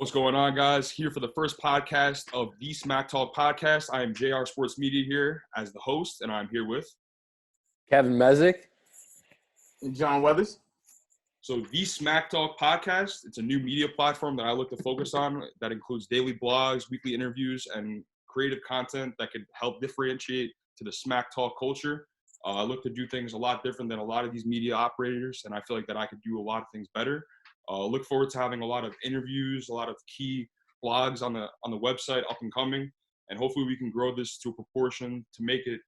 What's going on, guys? Here for the first podcast of the SmackTalk podcast. I am JR Sports Media here as the host, and I'm here with Kevin Mezek and John Weathers. So the SmackTalk podcast, it's a new media platform that I look to focus on that includes daily blogs, weekly interviews, and creative content that could help differentiate to the SmackTalk culture. I look to do things a lot different than a lot of these media operators, and I feel like that I could do a lot of things better. Look forward to having a lot of interviews, a lot of key blogs on the website up and coming, and hopefully we can grow this to a proportion to make it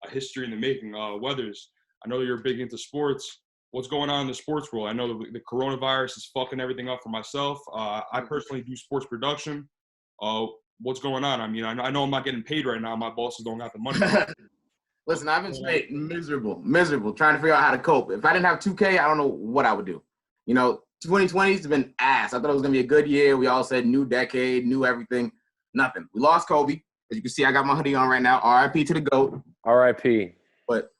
a history in the making. Weathers, I know you're big into sports. What's going on in the sports world? I know the coronavirus is fucking everything up for myself. I personally do sports production. What's going on? I mean, I know I'm not getting paid right now. My bosses don't got the money. Listen, I've been straight miserable, trying to figure out how to cope. If I didn't have 2K, I don't know what I would do. You know, 2020 has been ass. I thought it was going to be a good year. We all said new decade, new everything. Nothing. We lost Kobe. As you can see, I got my hoodie on right now. RIP to the GOAT. RIP. But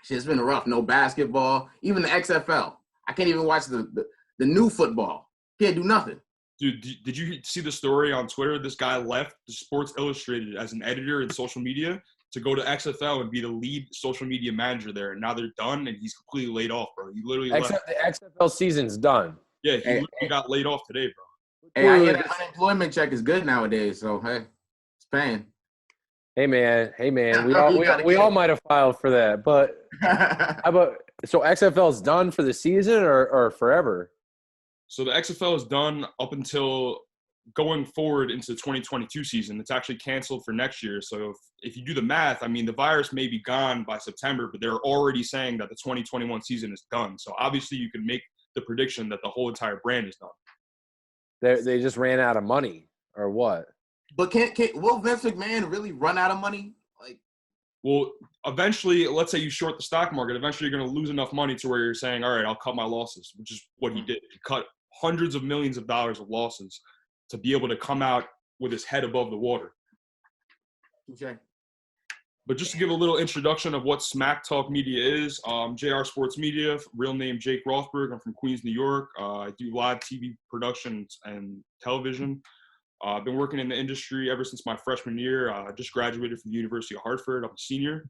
shit's been rough. No basketball. Even the XFL. I can't even watch the new football. Can't do nothing. Dude, did you see the story on Twitter? This guy left the Sports Illustrated as an editor in social media to go to XFL and be the lead social media manager there. And now they're done, and he's completely laid off, bro. He literally left. The XFL season's done. Yeah, he literally got laid off today, bro. Hey, I hear that unemployment check is good nowadays, so, hey, it's paying. Hey, man. We all might have filed for that. But how about – so XFL's done for the season or forever? So the XFL is done up until going forward into the 2022 season. It's actually canceled for next year. So if you do the math, I mean, the virus may be gone by September, but they're already saying that the 2021 season is done. So obviously you can make the prediction that the whole entire brand is done. They just ran out of money or what? But will Vince McMahon really run out of money? Well, eventually, let's say you short the stock market, eventually you're going to lose enough money to where you're saying, all right, I'll cut my losses, which is what he did. He cut hundreds of millions of dollars of losses to be able to come out with his head above the water. Okay. But just to give a little introduction of what SmackTalk Media is, JR Sports Media, real name Jake Rothberg. I'm from Queens, New York. I do live TV productions and television. I've been working in the industry ever since my freshman year. I just graduated from the University of Hartford. I'm a senior.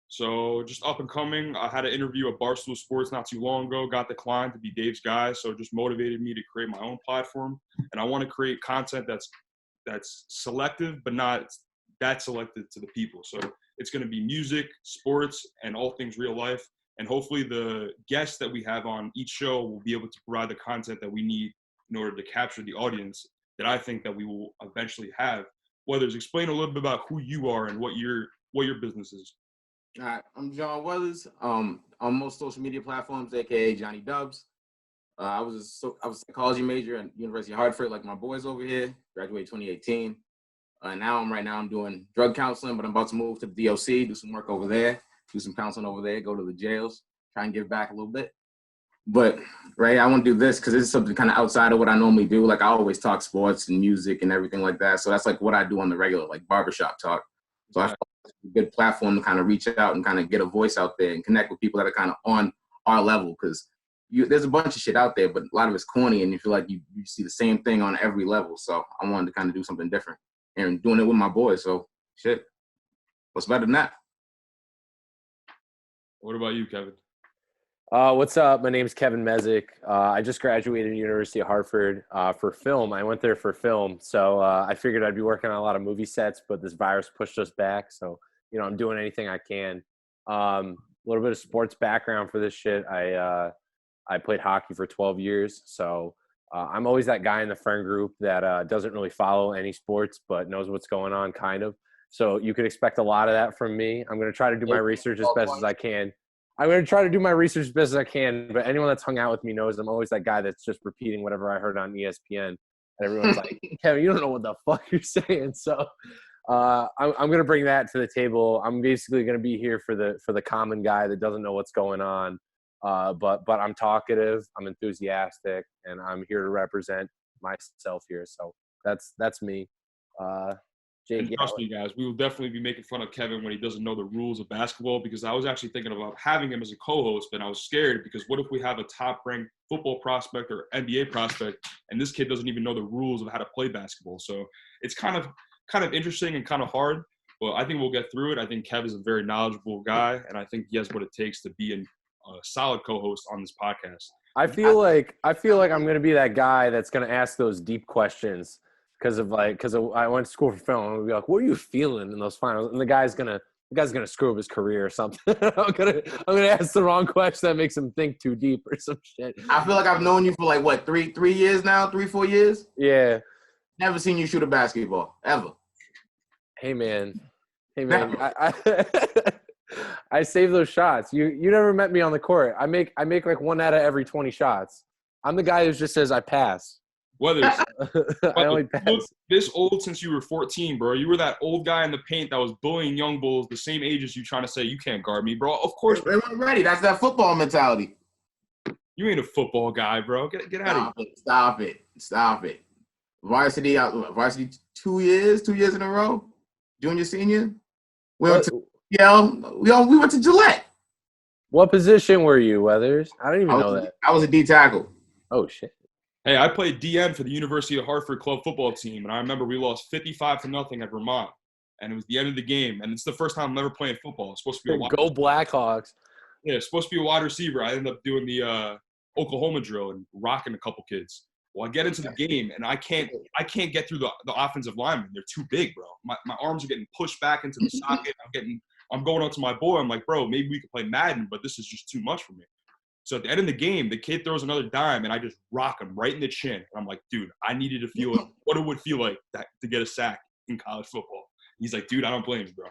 So just up and coming. I had an interview at Barstool Sports not too long ago, got declined to be Dave's guy. So it just motivated me to create my own platform. And I want to create content that's selective, but not that selective to the people. So it's going to be music, sports, and all things real life. And hopefully the guests that we have on each show will be able to provide the content that we need in order to capture the audience that I think that we will eventually have. Weathers, explain a little bit about who you are and what your business is. All right, I'm John Weathers. On most social media platforms, aka Johnny Dubs. I was a psychology major at University of Hartford, like my boys over here. Graduated 2018. Now I'm doing drug counseling, but I'm about to move to the DOC, do some work over there, do some counseling over there, go to the jails, try and give back a little bit. But right, I want to do this because this is something kind of outside of what I normally do. Like I always talk sports and music and everything like that. So that's like what I do on the regular, like barbershop talk. So I feel like it's a good platform to kind of reach out and kind of get a voice out there and connect with people that are kind of on our level, because there's a bunch of shit out there, but a lot of it's corny and you feel like you see the same thing on every level. So I wanted to kind of do something different and doing it with my boys. So shit, what's better than that? What about you, Kevin? What's up? My name's Kevin Mezek. I just graduated University of Hartford for film. I went there for film. So I figured I'd be working on a lot of movie sets, but this virus pushed us back. So, I'm doing anything I can. A little bit of sports background for this shit. I played hockey for 12 years. So I'm always that guy in the friend group that doesn't really follow any sports, but knows what's going on kind of. So you could expect a lot of that from me. I'm going to try to do my research as best as I can. I'm going to try to do my research as best as I can, but anyone that's hung out with me knows I'm always that guy that's just repeating whatever I heard on ESPN. And everyone's like, Kevin, you don't know what the fuck you're saying. So I'm going to bring that to the table. I'm basically going to be here for the common guy that doesn't know what's going on. But I'm talkative, I'm enthusiastic, and I'm here to represent myself here. So that's me. Jake, And trust me, guys, we will definitely be making fun of Kevin when he doesn't know the rules of basketball, because I was actually thinking about having him as a co-host, but I was scared because what if we have a top-ranked football prospect or NBA prospect, and this kid doesn't even know the rules of how to play basketball? So it's kind of interesting and kind of hard, but I think we'll get through it. I think Kev is a very knowledgeable guy, and I think he has what it takes to be a solid co-host on this podcast. I feel like I'm going to be that guy that's going to ask those deep questions because I went to school for film, and we'll be like, "What are you feeling in those finals?" And the guy's gonna screw up his career or something. I'm gonna ask the wrong question that makes him think too deep or some shit. I feel like I've known you for like what, 3 years now, 4 years. Yeah. Never seen you shoot a basketball ever. Hey man, I save those shots. You never met me on the court. I make like 1 out of every 20 shots. I'm the guy who just says I pass. Weathers, I only pass. you look this old since you were 14, bro. You were that old guy in the paint that was bullying young bulls the same age as you, trying to say you can't guard me, bro. Of course, They weren't ready. That's that football mentality. you ain't a football guy, bro. Get out of here. Stop it. Varsity 2 years in a row. Junior, senior. We went to we went to Gillette. What position were you, Weathers? I didn't even know that. I was a D tackle. Oh shit. Hey, I played DM for the University of Hartford club football team, and I remember we lost 55-0 at Vermont, and it was the end of the game, and it's the first time I'm ever playing football. It's supposed to be Go Blackhawks. Yeah, it's supposed to be a wide receiver. I ended up doing the Oklahoma drill and rocking a couple kids. Well, I get into the game, and I can't get through the offensive linemen. They're too big, bro. My arms are getting pushed back into the socket. I'm going up to my boy. I'm like, bro, maybe we could play Madden, but this is just too much for me. So at the end of the game, the kid throws another dime, and I just rock him right in the chin. And I'm like, dude, I needed to feel what it would feel like to get a sack in college football. He's like, dude, I don't blame you, bro.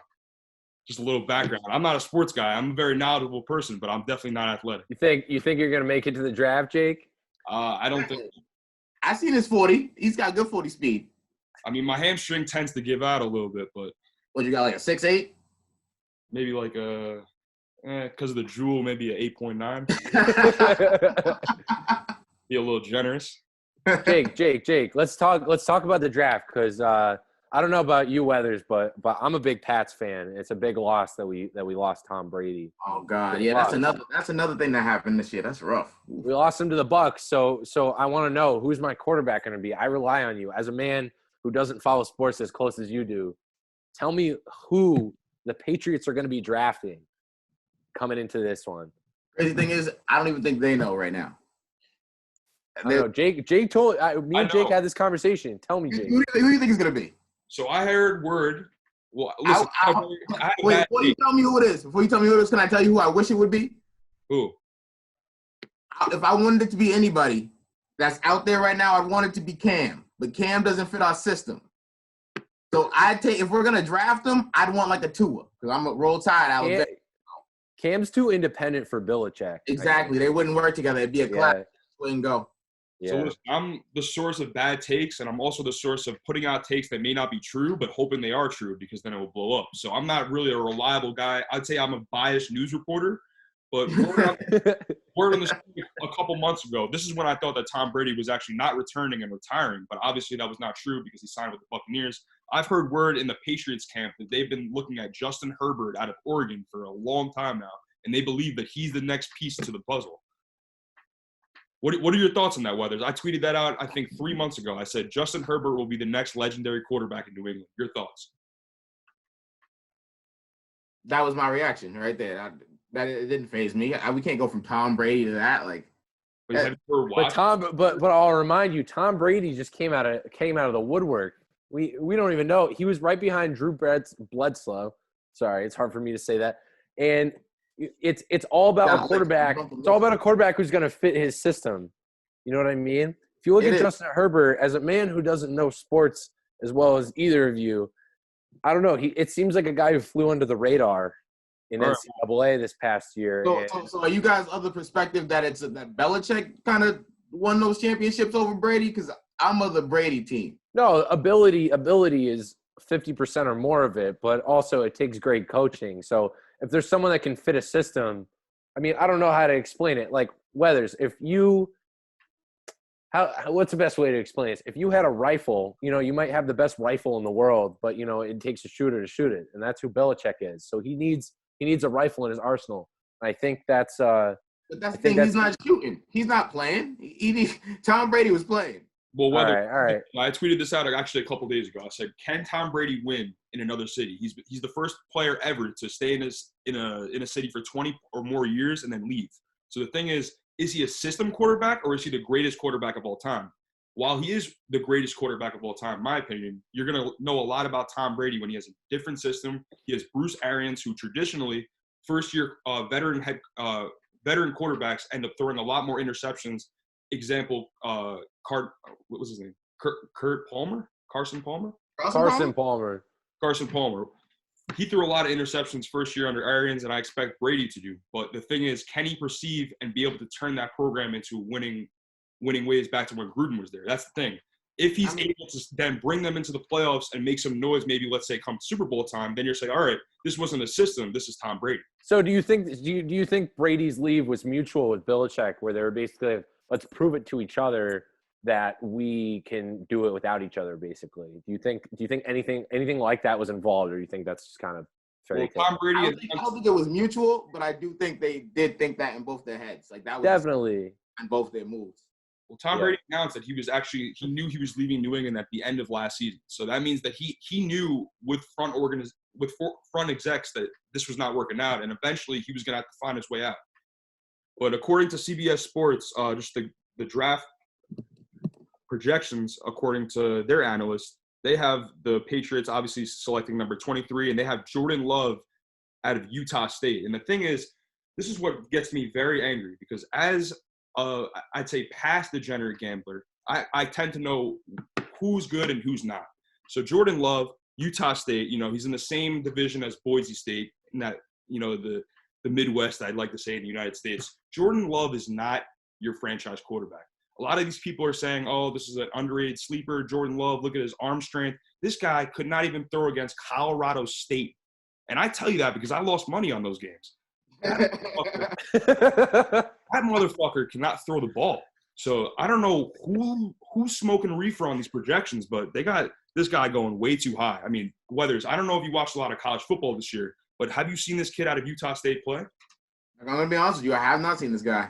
Just a little background. I'm not a sports guy. I'm a very knowledgeable person, but I'm definitely not athletic. You think you're gonna make it to the draft, Jake? I don't think. I seen his 40. He's got good 40 speed. I mean, my hamstring tends to give out a little bit, but What, you got like a 6'8"? maybe like because of the drool, maybe a 8.9. Be a little generous. Jake. Let's talk about the draft because I don't know about you, Weathers, but I'm a big Pats fan. It's a big loss that we lost Tom Brady. Oh God, yeah, that's another thing that happened this year. That's rough. We lost him to the Bucks, so I want to know who's my quarterback going to be. I rely on you as a man who doesn't follow sports as close as you do. Tell me who the Patriots are going to be drafting coming into this one. Crazy thing is, I don't even think they know right now. I know. Jake told me and Jake had this conversation. Tell me, Jake. Who do you think it's going to be? So I heard word. Well, listen. Wait, before you tell me who it is, can I tell you who I wish it would be? Who? If I wanted it to be anybody that's out there right now, I'd want it to be Cam. But Cam doesn't fit our system. So if we're gonna draft him, I'd want like a Tua because I'm a Roll Tide. Alabama. Cam's too independent for Belichick. Exactly, they wouldn't work together. It'd be a clash. Wouldn't go. Yeah. So listen, I'm the source of bad takes, and I'm also the source of putting out takes that may not be true, but hoping they are true because then it will blow up. So I'm not really a reliable guy. I'd say I'm a biased news reporter, but word on the street a couple months ago, this is when I thought that Tom Brady was actually not returning and retiring, but obviously that was not true because he signed with the Buccaneers. I've heard word in the Patriots camp that they've been looking at Justin Herbert out of Oregon for a long time now, and they believe that he's the next piece to the puzzle. What are your thoughts on that, Weathers? I tweeted that out, I think, 3 months ago. I said Justin Herbert will be the next legendary quarterback in New England. Your thoughts? That was my reaction right there. It didn't faze me. We can't go from Tom Brady to that. Like, but I'll remind you, Tom Brady just came out of the woodwork. We don't even know. He was right behind Drew Bledsoe. Sorry, it's hard for me to say that. And it's all about a quarterback. It's all about a quarterback who's going to fit his system. You know what I mean? If you look at Justin Herbert, as a man who doesn't know sports as well as either of you, I don't know. It seems like a guy who flew under the radar in NCAA this past year. So are you guys of the perspective that that Belichick kind of won those championships over Brady? Because I'm of the Brady team. No, ability is 50% or more of it, but also it takes great coaching. So if there's someone that can fit a system, I mean, I don't know how to explain it. Like Weathers, What's the best way to explain this? If you had a rifle, you might have the best rifle in the world, but it takes a shooter to shoot it, and that's who Belichick is. So he needs a rifle in his arsenal. And I think that's. But that's the thing. He's not shooting. He's not playing. Tom Brady was playing. Well, all right. I tweeted this out actually a couple days ago. I said, "Can Tom Brady win in another city? He's the first player ever to stay in a city for 20 or more years and then leave. So the thing is he a system quarterback or is he the greatest quarterback of all time? While he is the greatest quarterback of all time, in my opinion, you're going to know a lot about Tom Brady when he has a different system. He has Bruce Arians, who traditionally first-year veteran quarterbacks end up throwing a lot more interceptions. Example, what was his name? Kurt Palmer? Carson Palmer? Carson Palmer. He threw a lot of interceptions first year under Arians, and I expect Brady to do. But the thing is, can he perceive and be able to turn that program into winning ways back to when Gruden was there? That's the thing. If he's able to then bring them into the playoffs and make some noise, maybe let's say come Super Bowl time, then you're saying, all right, this wasn't a system, this is Tom Brady. So do you think Brady's leave was mutual with Belichick, where they were basically let's prove it to each other that we can do it without each other, basically? Do you think anything like that was involved, or do you think that's just kind of fairy tale? Tom Brady. I don't think it was mutual, but I do think they did think that in both their heads. Like that was definitely in both their moves. Well, Tom Brady announced that he knew he was leaving New England at the end of last season. So that means that he knew with front execs that this was not working out, and eventually he was going to have to find his way out. But according to CBS Sports, just the draft projections, according to their analysts, they have the Patriots obviously selecting number 23, and they have Jordan Love out of Utah State. And the thing is, this is what gets me very angry, because as I'd say past degenerate gambler, I tend to know who's good and who's not. So Jordan Love, Utah State, he's in the same division as Boise State, in that, the Midwest, I'd like to say, in the United States. Jordan Love is not your franchise quarterback. A lot of these people are saying, oh, this is an underrated sleeper, Jordan Love, look at his arm strength. This guy could not even throw against Colorado State. And I tell you that because I lost money on those games. That motherfucker cannot throw the ball. So I don't know who's smoking reefer on these projections, but they got this guy going way too high. I mean, Weathers, I don't know if you watched a lot of college football this year, but have you seen this kid out of Utah State play? I'm going to be honest with you. I have not seen this guy.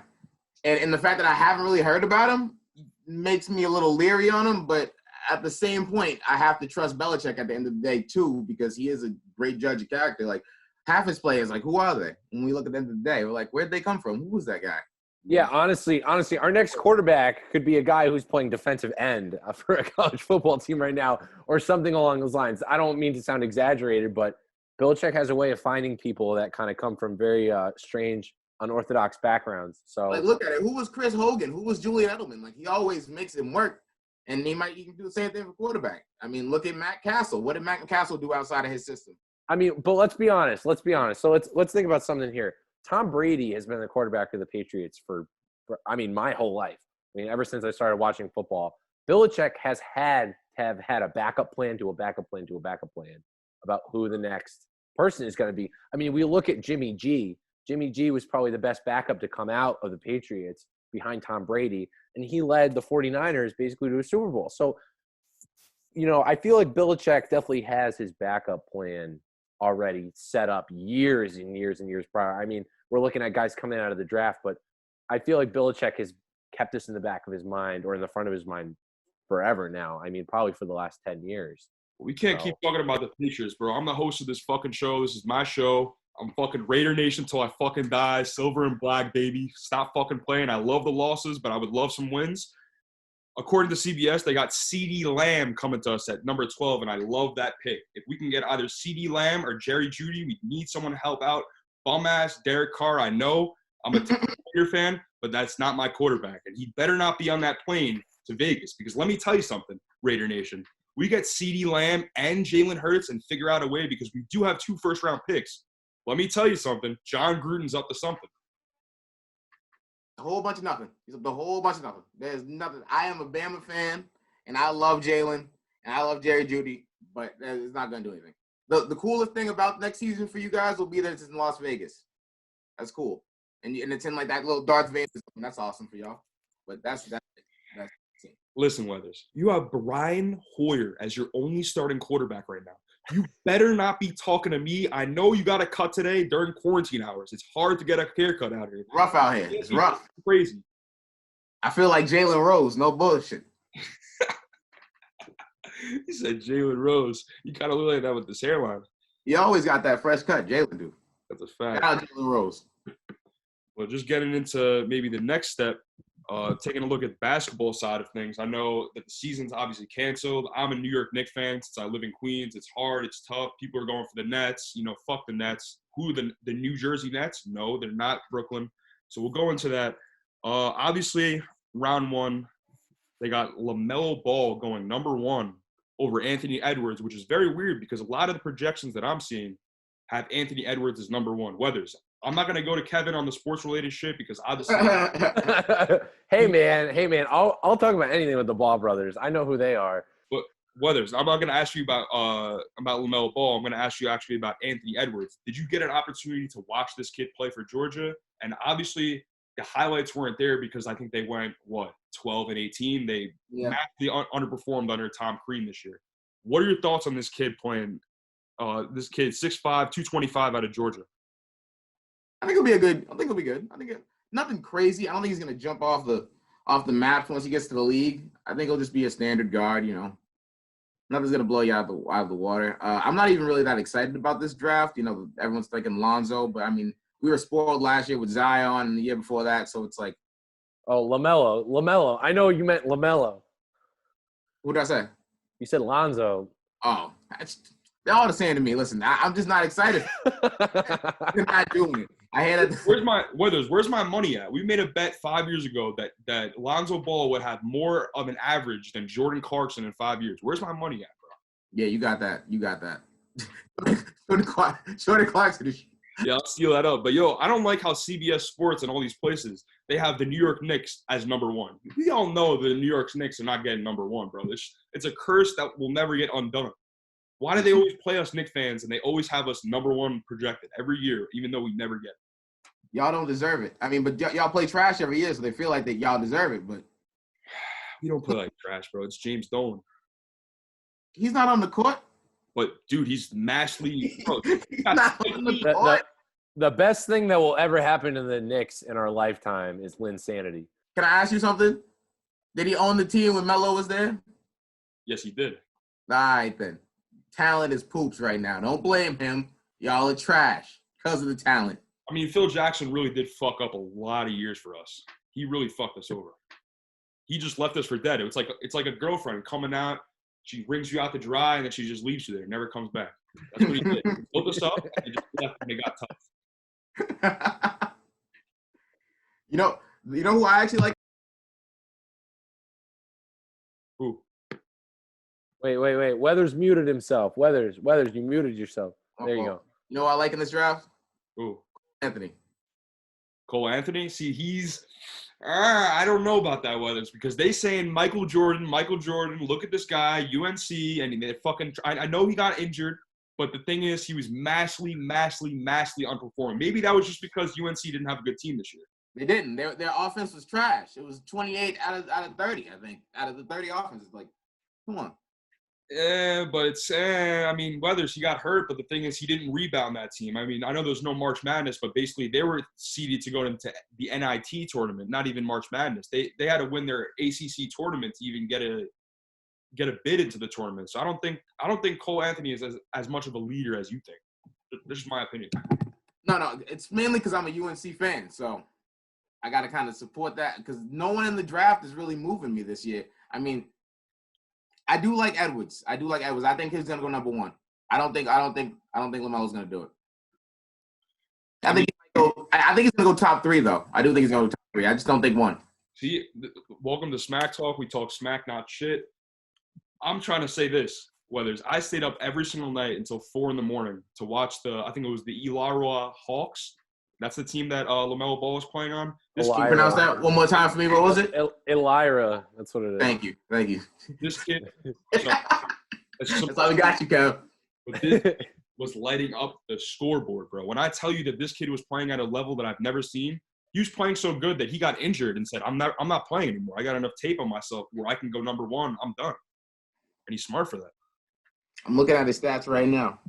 And the fact that I haven't really heard about him makes me a little leery on him. But at the same point, I have to trust Belichick at the end of the day, too, because he is a great judge of character. Like, half his players, like, who are they? When we look at the end of the day, we're like, where'd they come from? Who was that guy? Yeah, honestly, our next quarterback could be a guy who's playing defensive end for a college football team right now or something along those lines. I don't mean to sound exaggerated, but Belichick has a way of finding people that kind of come from very strange, unorthodox backgrounds. So, like, look at it. Who was Chris Hogan? Who was Julian Edelman? Like, he always makes it work, and he might even do the same thing for quarterback. I mean, look at Matt Castle. What did Matt Castle do outside of his system? I mean, but let's be honest. So let's think about something here. Tom Brady has been the quarterback of the Patriots for my whole life. I mean, ever since I started watching football. Belichick has had to have had a backup plan to a backup plan to a backup plan about who the next person is going to be. I mean, we look at Jimmy G. Jimmy G was probably the best backup to come out of the Patriots behind Tom Brady, and he led the 49ers basically to a Super Bowl. So, I feel like Belichick definitely has his backup plan already set up years and years and years prior. I mean, we're looking at guys coming out of the draft, but I feel like Belichick has kept this in the back of his mind or in the front of his mind forever now. I mean, probably for the last 10 years. We can't keep talking about the Patriots, bro. I'm the host of this fucking show. This is my show. I'm fucking Raider Nation till I fucking die. Silver and black, baby. Stop fucking playing. I love the losses, but I would love some wins. According to CBS, they got CeeDee Lamb coming to us at number 12, and I love that pick. If we can get either CeeDee Lamb or Jerry Jeudy, we need someone to help out. Bum-ass Derek Carr, I know. I'm a Raider fan, but that's not my quarterback. And he better not be on that plane to Vegas, because let me tell you something, Raider Nation. We get CeeDee Lamb and Jalen Hurts and figure out a way, because we do have 2 first-round picks. Let me tell you something. John Gruden's up to something. A whole bunch of nothing. He's up to a whole bunch of nothing. There's nothing. I am a Bama fan, and I love Jalen, and I love Jerry Jeudy, but it's not going to do anything. The coolest thing about next season for you guys will be that it's in Las Vegas. That's cool. And it's in like that little Darth Vader zone. That's awesome for y'all. But that's Listen, Weathers, you have Brian Hoyer as your only starting quarterback right now. You better not be talking to me. I know you got a cut today during quarantine hours. It's hard to get a haircut out here. Rough out here. It's rough. Crazy. I feel like Jalen Rose. No bullshit. He said Jalen Rose. You kind of look like that with this hairline. You always got that fresh cut. Jalen do. That's a fact. Shout out Jalen Rose. Well, just getting into maybe the next step, taking a look at the basketball side of things. I know that the season's obviously canceled. I'm a New York Knicks fan since I live in Queens. It's hard. It's tough. People are going for the Nets. You know, fuck the Nets. Who, the New Jersey Nets? No, they're not Brooklyn. So we'll go into that. Obviously, round one, they got LaMelo Ball going number one over Anthony Edwards, which is very weird because a lot of the projections that I'm seeing have Anthony Edwards as number one. Weathers, I'm not going to go to Kevin on the sports-related shit because obviously – Hey, man. I'll talk about anything with the Ball brothers. I know who they are. But Weathers, I'm not going to ask you about LaMelo Ball. I'm going to ask you actually about Anthony Edwards. Did you get an opportunity to watch this kid play for Georgia? And obviously the highlights weren't there because I think they went, 12 and 18? They massively underperformed under Tom Crean this year. What are your thoughts on this kid playing this kid, 6'5", 225 out of Georgia? I think it'll be good. Nothing crazy. I don't think he's gonna jump off the map once he gets to the league. I think he'll just be a standard guard. You know, nothing's gonna blow you out of the water. I'm not even really that excited about this draft. You know, everyone's thinking Lonzo, but I mean, we were spoiled last year with Zion and the year before that, so it's like. Oh, LaMelo. I know you meant LaMelo. What did I say? You said Lonzo. Oh, they're all the same to me. Listen, I'm just not excited. They're not doing it. I had it. Where's my money at? We made a bet 5 years ago that Lonzo Ball would have more of an average than Jordan Clarkson in 5 years. Where's my money at, bro? Yeah, you got that. Jordan Clarkson. Yeah, I'll steal that up. But, yo, I don't like how CBS Sports and all these places, they have the New York Knicks as number one. We all know the New York Knicks are not getting number one, bro. It's a curse that will never get undone. Why do they always play us Knicks fans and they always have us number one projected every year, even though we never get it? Y'all don't deserve it. I mean, but y'all play trash every year, so they feel like that y'all deserve it. But we don't play like trash, bro. It's James Dolan. He's not on the court. But, dude, he's massively – The best thing that will ever happen to the Knicks in our lifetime is Linsanity. Can I ask you something? Did he own the team when Melo was there? Yes, he did. All right, then. Talent is poops right now. Don't blame him. Y'all are trash because of the talent. I mean, Phil Jackson really did fuck up a lot of years for us. He really fucked us over. He just left us for dead. It's like a girlfriend coming out. She brings you out to dry, and then she just leaves you there. Never comes back. That's what he did. He built us up, and he just left when it got tough. You know who I actually like? Who? Wait. Weathers muted himself. Weathers, you muted yourself. There you go. You know who I like in this draft? Who? Anthony. Cole Anthony? See, he's I don't know about that, Weathers, because they saying Michael Jordan, look at this guy, UNC, and they fucking – I know he got injured, but the thing is he was massively underperforming. Maybe that was just because UNC didn't have a good team this year. They didn't. Their offense was trash. It was 28 out of 30, I think. Out of the 30 offenses. Like, come on. But it's I mean, Weathers, he got hurt, but the thing is he didn't rebound that team. I mean, I know there's no March Madness, but basically they were seeded to go into the NIT tournament, not even March Madness. They had to win their ACC tournament to even get a bid into the tournament. So I don't think Cole Anthony is as much of a leader as you think. This is my opinion. No, it's mainly because I'm a UNC fan, so I got to kind of support that because no one in the draft is really moving me this year. I mean, I do like Edwards. I think he's gonna go number one. I don't think LaMelo's gonna do it. I think he's gonna go top three though. I do think he's gonna go top three. I just don't think one. See, welcome to Smack Talk. We talk smack, not shit. I'm trying to say this, Weathers. I stayed up every single night until 4 a.m. to watch I think it was the Illawarra Hawks. That's the team that LaMelo Ball is playing on. Can you pronounce that one more time for me? What was it? Elira. That's what it is. Thank you. This kid. That's all we got you, Kev. But this was lighting up the scoreboard, bro. When I tell you that this kid was playing at a level that I've never seen, he was playing so good that he got injured and said, I'm not playing anymore. I got enough tape on myself where I can go number one. I'm done. And he's smart for that. I'm looking at his stats right now.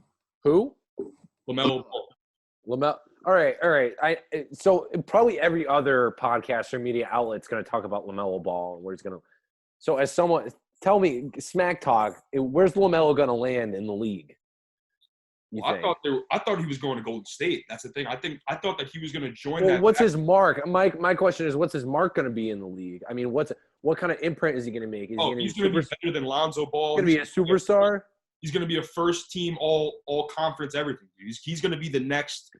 Who? LaMelo Ball. LaMelo. All right. So probably every other podcast or media outlet's going to talk about LaMelo Ball and where he's going to. So as someone, tell me, Smack Talk, where's LaMelo going to land in the league? I thought he was going to Golden State. That's the thing. I thought that he was going to join well, that. What's his mark? My question is, what's his mark going to be in the league? I mean, what kind of imprint is he going to make? Is he's going to be better than Lonzo Ball. He's going to be a superstar. He's going to be a first team all conference everything. He's going to be the next.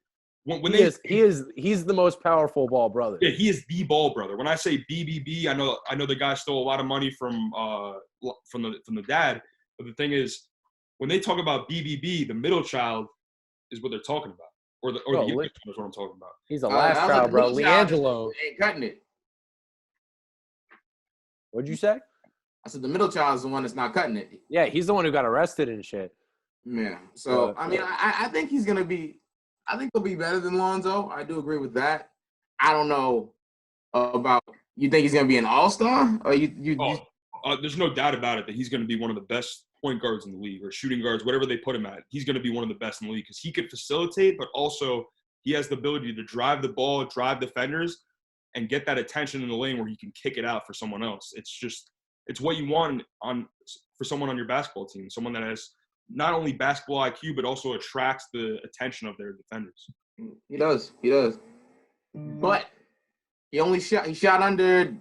He's the most powerful ball brother. Yeah, he is the ball brother. When I say BBB, I know the guy stole a lot of money from the dad. But the thing is, when they talk about BBB, the middle child is what they're talking about, or the youngest child is what I'm talking about. He's the last child, bro. LiAngelo ain't cutting it. What'd you say? I said the middle child is the one that's not cutting it. Yeah, he's the one who got arrested and shit. Yeah. So I mean, I think he's gonna be. I think he'll be better than Lonzo. I do agree with that. I don't know about. You think he's gonna be an all-star, or there's no doubt about it that he's gonna be one of the best point guards in the league, or shooting guards, whatever they put him at. He's gonna be one of the best in the league because he could facilitate, but also he has the ability to drive the ball, drive defenders, and get that attention in the lane where he can kick it out for someone else. It's what you want for someone on your basketball team, someone that has not only basketball IQ, but also attracts the attention of their defenders. He does. But he shot under,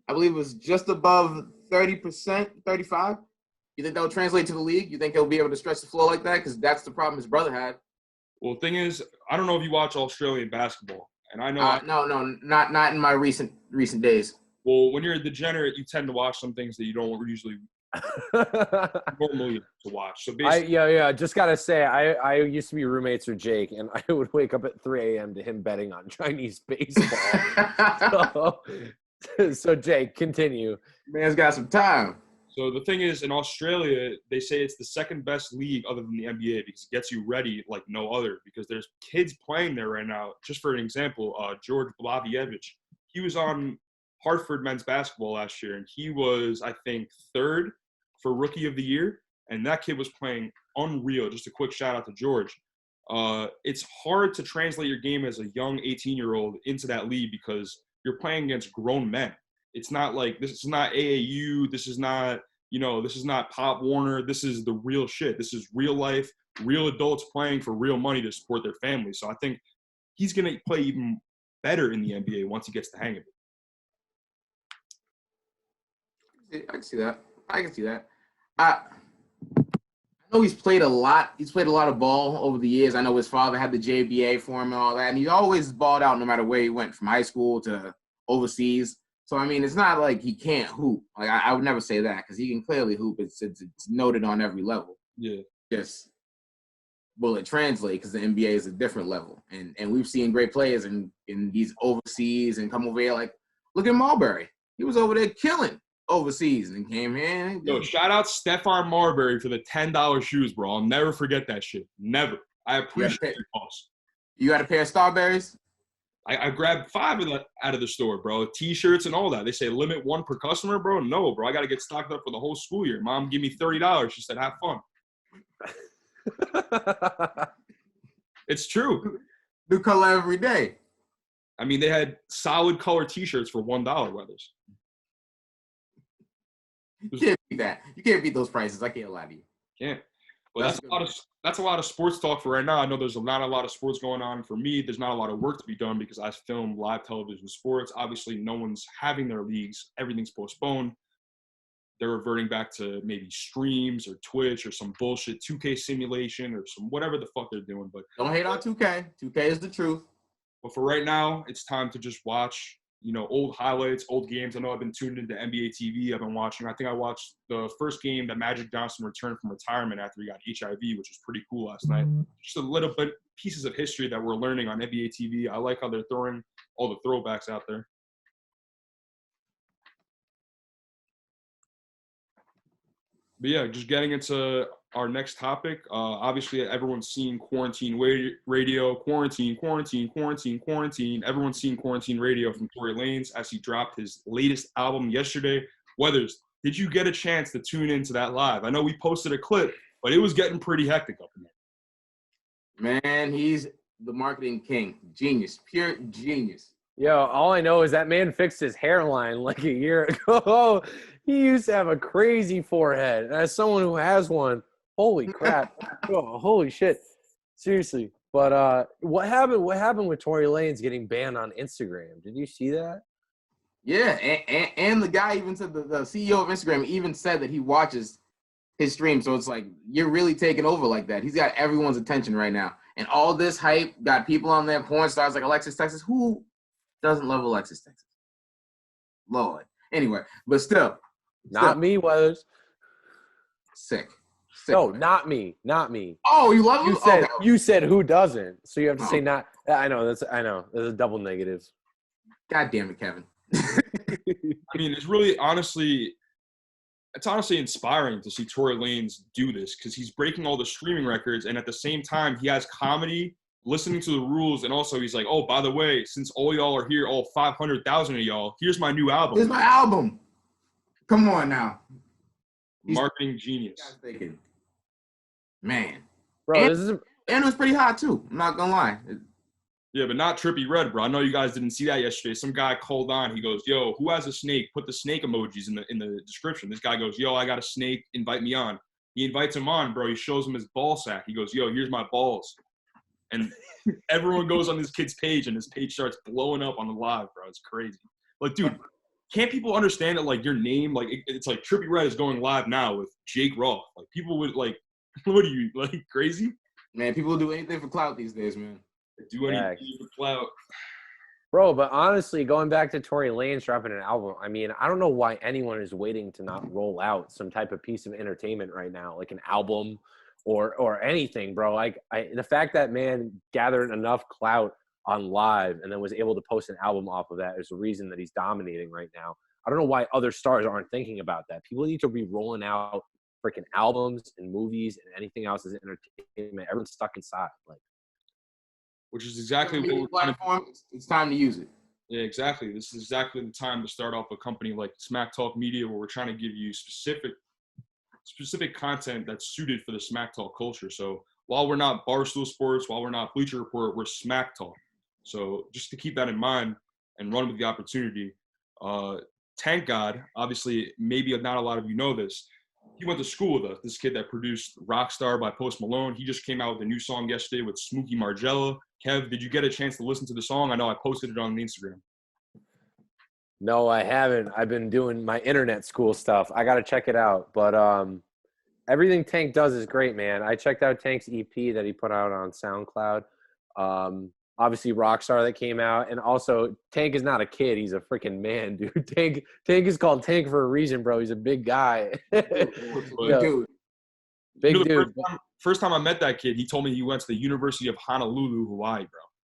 I believe it was just above 30%, 35. You think that will translate to the league? You think he'll be able to stretch the floor like that? Because that's the problem his brother had. Well, the thing is, I don't know if you watch Australian basketball, and I know no, not in my recent days. Well, when you're a degenerate, you tend to watch some things that you don't usually normally to watch. So basically, just gotta say, I used to be roommates with Jake, and I would wake up at 3 a.m. to him betting on Chinese baseball. so Jake, continue. Man's got some time. So the thing is, in Australia, they say it's the second best league other than the NBA because it gets you ready like no other. Because there's kids playing there right now. Just for an example, George Blavievich, he was on Hartford men's basketball last year, and he was, I think, third for Rookie of the Year, and that kid was playing unreal. Just a quick shout out to George. It's hard to translate your game as a young 18-year-old into that league because you're playing against grown men. It's not like this is not AAU. This is not Pop Warner. This is the real shit. This is real life, real adults playing for real money to support their families. So I think he's going to play even better in the NBA once he gets the hang of it. I can see that. I know he's played a lot. He's played a lot of ball over the years. I know his father had the JBA for him and all that, and he always balled out no matter where he went, from high school to overseas. So, I mean, it's not like he can't hoop. Like I would never say that because he can clearly hoop. It's noted on every level. Yeah. Just will it translate because the NBA is a different level. And we've seen great players in these overseas and come over here. Like, look at Marbury. He was over there killing overseas and came here. Yo, shout out Stephon Marbury for the $10 shoes, bro. I'll never forget that shit. Never. I appreciate your boss. You got a pair of Starberries? I grabbed 5 of that out of the store, bro. T-shirts and all that. They say limit 1 per customer, bro. No, bro. I got to get stocked up for the whole school year. Mom, give me $30. She said, have fun. It's true. New color every day. I mean, they had solid color T-shirts for $1, brothers. You can't beat that. You can't beat those prices. I can't lie to you. Can't. Well, that's a lot of sports talk for right now. I know there's not a lot of sports going on for me. There's not a lot of work to be done because I film live television sports. Obviously, no one's having their leagues. Everything's postponed. They're reverting back to maybe streams or Twitch or some bullshit 2K simulation or some whatever the fuck they're doing. But don't hate on 2K. 2K is the truth. But for right now, it's time to just watch, old highlights, old games. I know I've been tuned into NBA TV. I've been watching. I think I watched the first game that Magic Johnson returned from retirement after he got HIV, which was pretty cool last night. Just a little bit pieces of history that we're learning on NBA TV. I like how they're throwing all the throwbacks out there. But yeah, just getting into our next topic. Obviously, everyone's seen quarantine radio, quarantine. Everyone's seen quarantine radio from Tory Lanez as he dropped his latest album yesterday. Weathers, did you get a chance to tune into that live? I know we posted a clip, but it was getting pretty hectic up in there. Man, he's the marketing king. Genius. Pure genius. Yo, all I know is that man fixed his hairline like a year ago. He used to have a crazy forehead. And as someone who has one, holy crap. Oh, holy shit. Seriously. But what happened with Tory Lanez getting banned on Instagram? Did you see that? Yeah, and the guy even said, the CEO of Instagram even said that he watches his stream. So it's like, you're really taking over like that. He's got everyone's attention right now. And all this hype got people on there, porn stars like Alexis Texas. Who doesn't love Alexis Texas? Lord. Anyway, but still. Not me, Weathers. Sick. No, not me. Oh, you love him? You said who doesn't. So you have to say not. I know. That's a double negative. God damn it, Kevin. I mean, it's really honestly inspiring to see Tory Lanez do this because he's breaking all the streaming records, and at the same time, he has comedy, listening to the rules, and also he's like, oh, by the way, since all y'all are here, all 500,000 of y'all, here's my new album. Here's my album. Come on now. Marketing genius. Man. Bro, and it was pretty hot, too. I'm not going to lie. Yeah, but not Trippie Redd, bro. I know you guys didn't see that yesterday. Some guy called on. He goes, yo, who has a snake? Put the snake emojis in the description. This guy goes, yo, I got a snake. Invite me on. He invites him on, bro. He shows him his ball sack. He goes, yo, here's my balls. And everyone goes on this kid's page, and his page starts blowing up on the live, bro. It's crazy. Like, dude, can't people understand that, like, your name, like, it's like Trippie Redd is going live now with Jake Roth. Like, people would, like, what are you, like, crazy? Man, people will do anything for clout these days, man. They do anything for clout. Bro, but honestly, going back to Tory Lanez dropping an album, I mean, I don't know why anyone is waiting to not roll out some type of piece of entertainment right now, like an album or anything, bro. Like, the fact that man gathered enough clout on live and then was able to post an album off of that is the reason that he's dominating right now. I don't know why other stars aren't thinking about that. People need to be rolling out freaking albums and movies and anything else as entertainment. Everyone's stuck inside. Like, which is exactly what we're platform. It's time to use it. Yeah, exactly. This is exactly the time to start off a company like SmackTalk Media, where we're trying to give you specific content that's suited for the SmackTalk culture. So while we're not Barstool Sports, while we're not Bleacher Report, we're SmackTalk. So just to keep that in mind and run with the opportunity, Tank God, obviously, maybe not a lot of you know this. He went to school with us. This kid that produced Rockstar by Post Malone. He just came out with a new song yesterday with Smokey Margella. Kev, did you get a chance to listen to the song? I know I posted it on the Instagram. No, I haven't. I've been doing my internet school stuff. I got to check it out. But everything Tank does is great, man. I checked out Tank's EP that he put out on SoundCloud. Obviously, Rockstar that came out. And also, Tank is not a kid. He's a freaking man, dude. Tank is called Tank for a reason, bro. He's a big guy. Dude. Big dude. First time I met that kid, he told me he went to the University of Honolulu, Hawaii,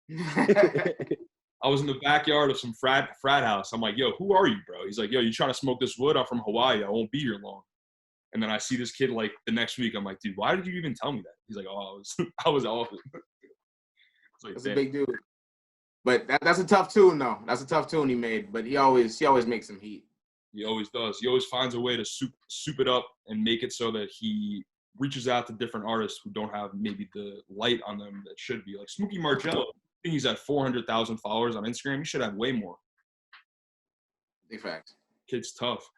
bro. I was in the backyard of some frat house. I'm like, yo, who are you, bro? He's like, yo, you trying to smoke this wood? I'm from Hawaii. I won't be here long. And then I see this kid like the next week. I'm like, dude, why did you even tell me that? He's like, oh, I was off it. Like, that's a big dude. But that's a tough tune, though. That's a tough tune he made. But he always makes some heat. He always does. He always finds a way to soup it up and make it so that he reaches out to different artists who don't have maybe the light on them that should be. Like Smokey Margella, I think he's at 400,000 followers on Instagram. He should have way more. Big fact. Kid's tough.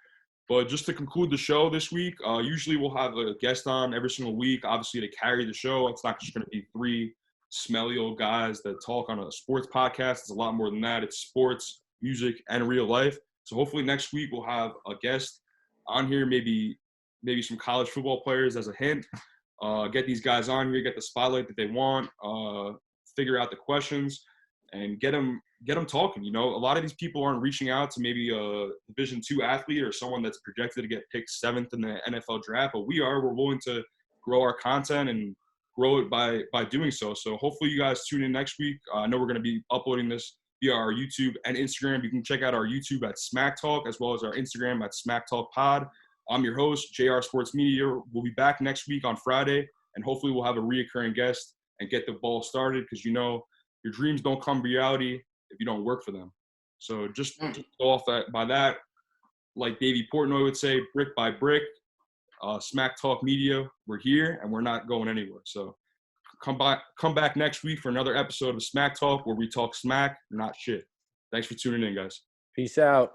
But just to conclude the show this week, usually we'll have a guest on every single week, obviously to carry the show. It's not just going to be three smelly old guys that talk on a sports podcast. It's a lot more than that. It's sports, music, and real life. So hopefully next week we'll have a guest on here, maybe some college football players as a hint. Get these guys on here, get the spotlight that they want, figure out the questions, and get them talking. You know, a lot of these people aren't reaching out to maybe a Division II athlete or someone that's projected to get picked 7th in the NFL draft, but we're willing to grow our content and grow it by doing so. So hopefully you guys tune in next week. I know we're going to be uploading this via our YouTube and Instagram. You can check out our YouTube at SmackTalk as well as our Instagram at SmackTalk Pod. I'm your host, JR Sports Media. We'll be back next week on Friday, and hopefully we'll have a reoccurring guest and get the ball started because, your dreams don't come reality if you don't work for them. So just to go off by that, like Davey Portnoy would say, brick by brick, SmackTalk Media, we're here and we're not going anywhere. So come back next week for another episode of SmackTalk where we talk smack, not shit. Thanks for tuning in, guys. Peace out.